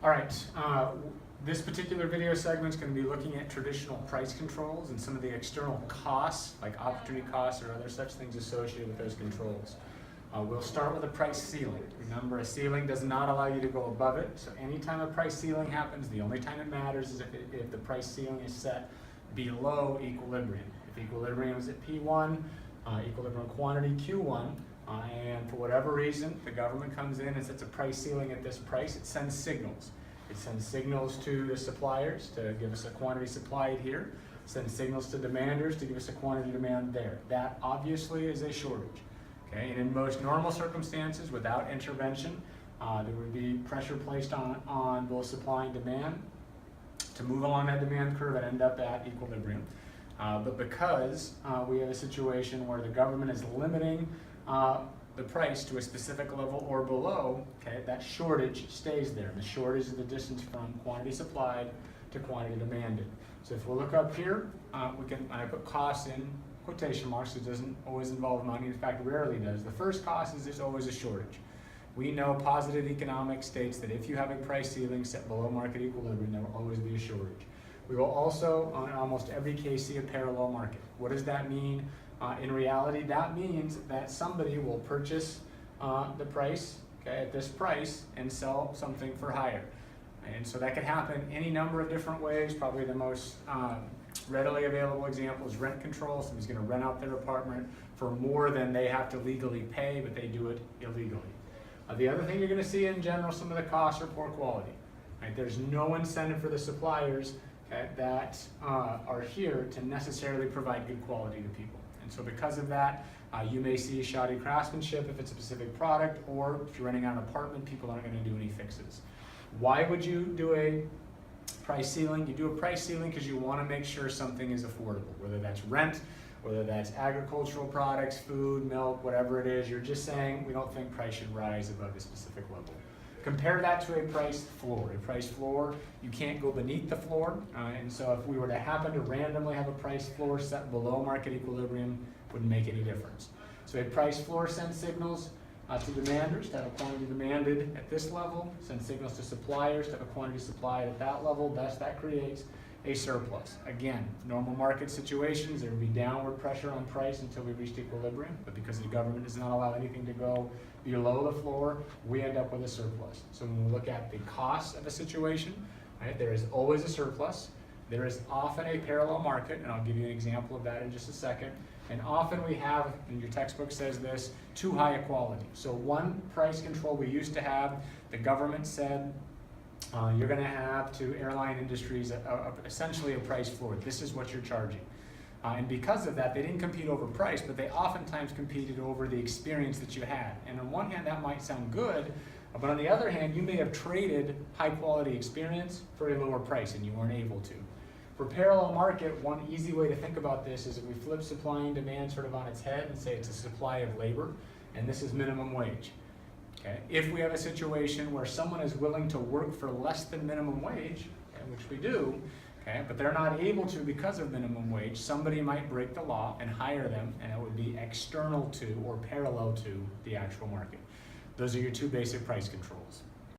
All right, this particular video segment is going to be looking at traditional price controls and some of the external costs, like opportunity costs or other such things associated with those controls. We'll start with a price ceiling. Remember, a ceiling does not allow you to go above it, so anytime a price ceiling happens, the only time it matters is if the price ceiling is set below equilibrium. If equilibrium is at P1, equilibrium quantity Q1, and for whatever reason, the government comes in and sets a price ceiling at this price, it sends signals. It sends signals to the suppliers to give us a quantity supplied here, sends signals to demanders to give us a quantity demand there. That obviously is a shortage. Okay? And in most normal circumstances, without intervention, there would be pressure placed on both supply and demand to move along that demand curve and end up at equilibrium. But because we have a situation where the government is limiting the price to a specific level or below, okay, that shortage stays there. The shortage is the distance from quantity supplied to quantity demanded. So if we look up here, I put costs in quotation marks, it doesn't always involve money, in fact rarely does. The first cost is there's always a shortage. We know positive economics states that if you have a price ceiling set below market equilibrium, there will always be a shortage. We will also, in almost every case, see a parallel market. What does that mean? In reality, that means that somebody will purchase the price, okay, at this price and sell something for higher. And so that could happen any number of different ways. Probably the most readily available example is rent control. Somebody's going to rent out their apartment for more than they have to legally pay, but they do it illegally. The other thing you're going to see in general, some of the costs are poor quality. Right? There's no incentive for the suppliers that are here to necessarily provide good quality to people. And so because of that, you may see shoddy craftsmanship if it's a specific product, or if you're renting out an apartment, people aren't going to do any fixes. Why would you do a price ceiling? You do a price ceiling because you want to make sure something is affordable, whether that's rent, whether that's agricultural products, food, milk, whatever it is. You're just saying we don't think price should rise above a specific level. Compare that to a price floor. A price floor, you can't go beneath the floor, and so if we were to happen to randomly have a price floor set below market equilibrium, wouldn't make any difference. So a price floor sends signals to demanders to have a quantity demanded at this level, sends signals to suppliers to have a quantity supplied at that level, thus that creates a surplus. Again, normal market situations, there would be downward pressure on price until we reached equilibrium, but because the government does not allow anything to go below the floor, we end up with a surplus. So when we look at the cost of a situation, right, there is always a surplus. There is often a parallel market, and I'll give you an example of that in just a second. And often we have, and your textbook says this, too high a quality. So one price control we used to have, the government said, you're going to have to airline industries essentially a price floor. This is what you're charging. And because of that, they didn't compete over price, but they oftentimes competed over the experience that you had. And on one hand, that might sound good, but on the other hand, you may have traded high quality experience for a lower price and you weren't able to. For parallel market, one easy way to think about this is if we flip supply and demand sort of on its head and say it's a supply of labor, and this is minimum wage. Okay? If we have a situation where someone is willing to work for less than minimum wage, okay, which we do, okay, but they're not able to because of minimum wage, somebody might break the law and hire them, and it would be external to or parallel to the actual market. Those are your two basic price controls.